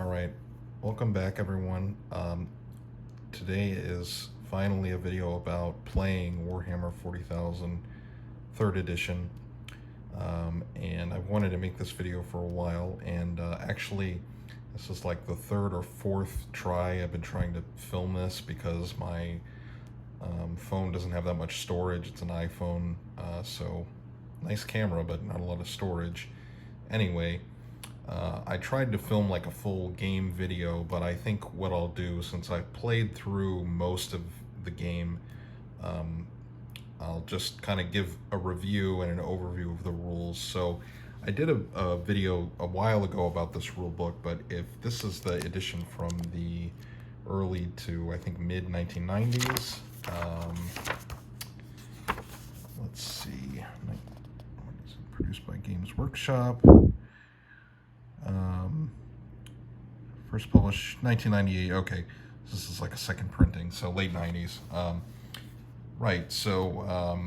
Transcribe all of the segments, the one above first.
All right, welcome back everyone. Today is finally a video about playing Warhammer 40,000 3rd edition. And I've wanted to make this video for a while, and actually this is like the 3rd or 4th try I've been trying to film this because my phone doesn't have that much storage. It's an iPhone, so nice camera but not a lot of storage. Anyway, I tried to film like a full game video, but I think what I'll do, since I played through most of the game, I'll just kind of give a review and an overview of the rules. So I did a video a while ago about this rule book, but if this is the edition from the early to I think mid 1990s, let's see, produced by Games Workshop. First published 1998. Okay, this is like a second printing, so late 90s. Right. So,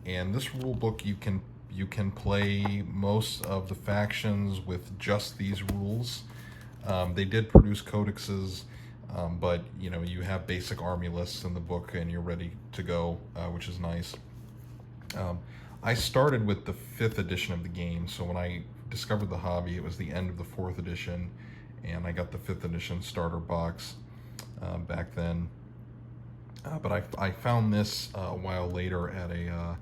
and this rule book, you can play most of the factions with just these rules. They did produce codexes, but you have basic army lists in the book, and you're ready to go, which is nice. I started with the 5th edition of the game, so when I discovered the hobby, it was the end of the 4th edition, and I got the 5th edition starter box back then. But I found this a while later at a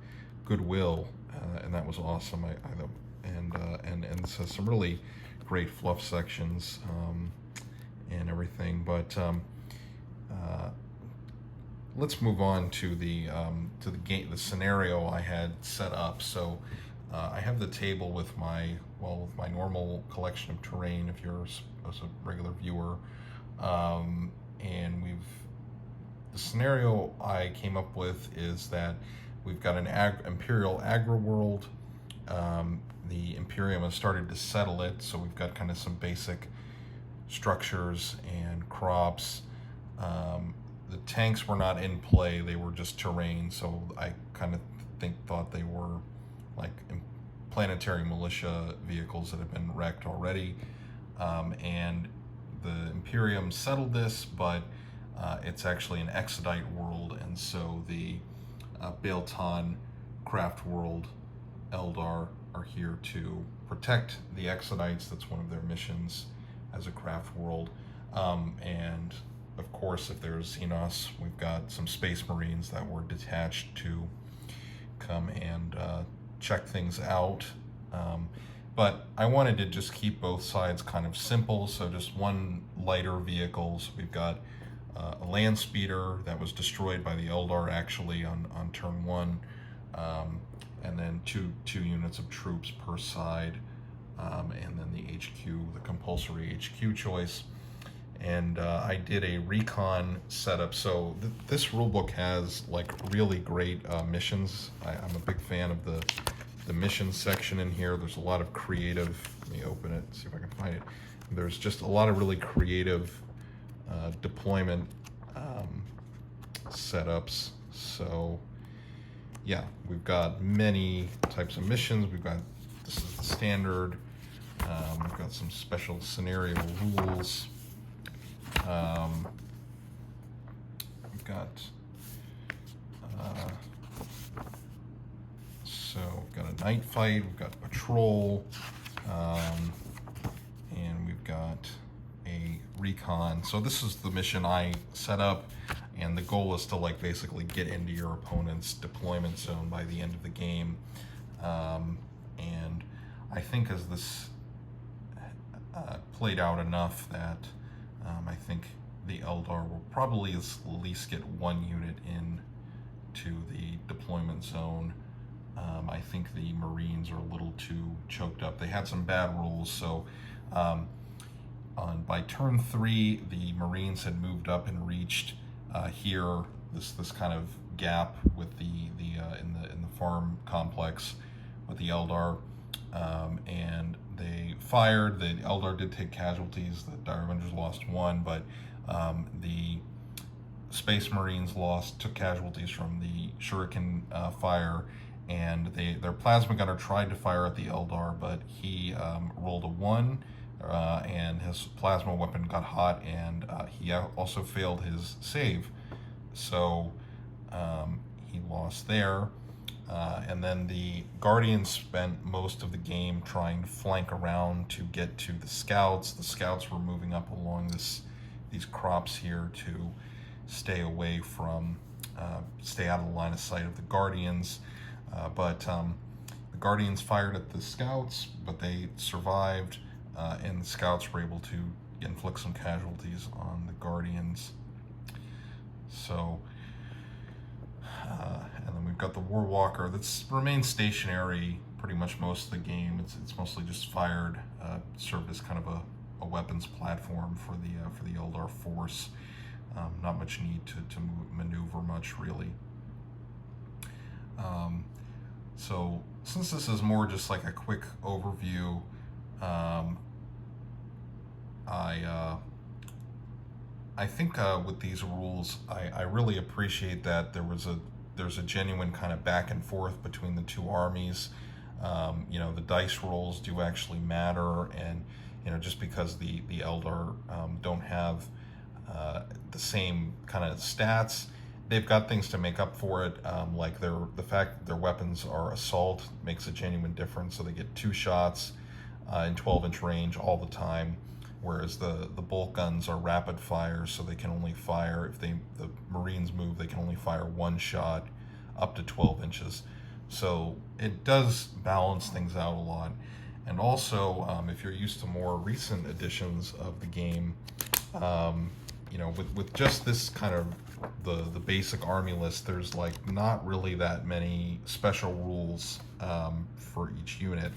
Goodwill, and that was awesome. And this has some really great fluff sections and everything. But let's move on to the game, the scenario I had set up. So I have the table with my normal collection of terrain, if you're a regular viewer, and the scenario I came up with is that we've got an Imperial Agri-World. The Imperium has started to settle it, so we've got kind of some basic structures and crops. The tanks were not in play, they were just terrain, so I kind of thought they were like planetary militia vehicles that have been wrecked already. And the Imperium settled this, but it's actually an Exodite world, and so the Baelton Craft World Eldar are here to protect the Exodites. That's one of their missions as a craft world. And of course, if there's Xenos, we've got some Space Marines that were detached to come and check things out. But I wanted to just keep both sides kind of simple, so just one lighter vehicle. So we've got a land speeder that was destroyed by the Eldar actually on turn 1, and then two units of troops per side, and then the HQ, the compulsory HQ choice. And I did a recon setup. So this rulebook has like really great missions. I'm a big fan of the mission section in here. There's a lot of creative, let me open it, see if I can find it. There's just a lot of really creative deployment setups. So yeah, we've got many types of missions. This is the standard. We've got some special scenario rules. We've got so we've got a night fight, we've got patrol, and we've got a recon. So this is the mission I set up, and the goal is to like basically get into your opponent's deployment zone by the end of the game. And I think as this played out enough that I think the Eldar will probably at least get one unit in to the deployment zone. I think the Marines are a little too choked up. They had some bad rules, so by turn 3, the Marines had moved up and reached here, this kind of gap with in the farm complex with the Eldar, and they fired. The Eldar did take casualties. The Dire Avengers lost 1, but the Space Marines took casualties from the shuriken fire, and their plasma gunner tried to fire at the Eldar, but he rolled a 1, and his plasma weapon got hot, and he also failed his save, so he lost there. And then the Guardians spent most of the game trying to flank around to get to the Scouts. The Scouts were moving up along these crops here to stay away from, stay out of the line of sight of the Guardians. But the Guardians fired at the Scouts, but they survived, and the Scouts were able to inflict some casualties on the Guardians. So, and then we've got the Warwalker that's remained stationary pretty much most of the game. It's mostly just fired, served as kind of a weapons platform for the Eldar force. Not much need to maneuver much, really. So since this is more just like a quick overview, I think with these rules, I really appreciate that there's a genuine kind of back and forth between the two armies. You know, the dice rolls do actually matter, and you know, just because the Eldar don't have the same kind of stats, they've got things to make up for it. Like the fact that their weapons are assault makes a genuine difference. So they get 2 shots in 12-inch range all the time, whereas the bolt guns are rapid fire, so they can only fire, if the Marines move, they can only fire 1 shot up to 12 inches. So it does balance things out a lot. And also, if you're used to more recent editions of the game, you know, with just this kind of the basic army list, there's like not really that many special rules for each unit.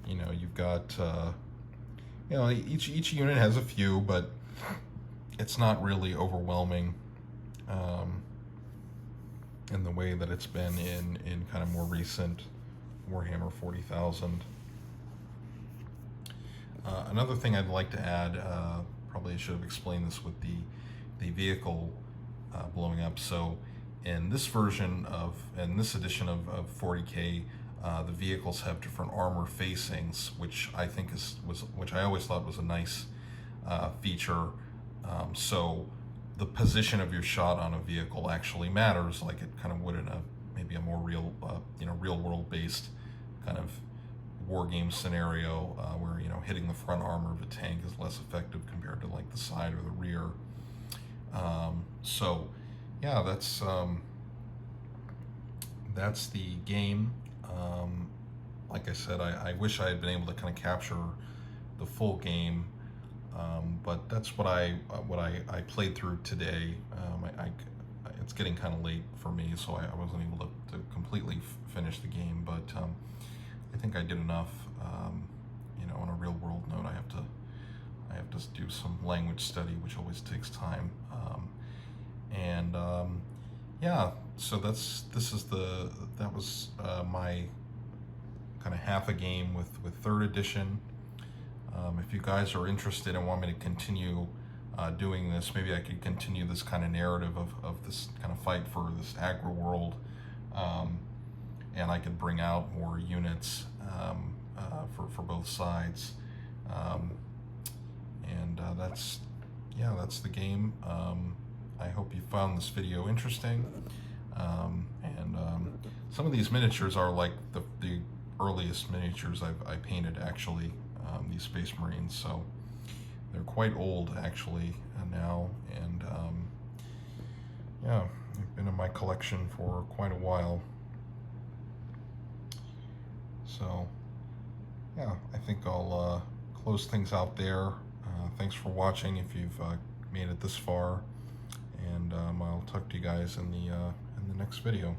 You know, you've got you know, each unit has a few, but it's not really overwhelming in the way that it's been in kind of more recent Warhammer 40,000. Another thing I'd like to add, probably I should have explained this with the vehicle blowing up. So in this version in this edition of 40K, the vehicles have different armor facings, which I think which I always thought was a nice feature. So the position of your shot on a vehicle actually matters, like it kind of would in maybe a more real, you know, real world based kind of war game scenario, where, you know, hitting the front armor of a tank is less effective compared to like the side or the rear. So yeah, that's the game. Like I said, I wish I had been able to kind of capture the full game, but that's what I played through today. It's getting kind of late for me, so I wasn't able to completely finish the game, but I think I did enough. You know, on a real world note, I have to do some language study, which always takes time. Yeah, so that was my kind of half a game with 3rd edition. If you guys are interested and want me to continue doing this, maybe I could continue this kind of narrative of this kind of fight for this Agri-World, and I could bring out more units for both sides. That's the game. I hope you found this video interesting. Some of these miniatures are like the earliest miniatures I painted, actually, these Space Marines, so they're quite old actually now, and yeah, they've been in my collection for quite a while. So yeah, I think I'll close things out there. Thanks for watching if you've made it this far, and I'll talk to you guys in the next video.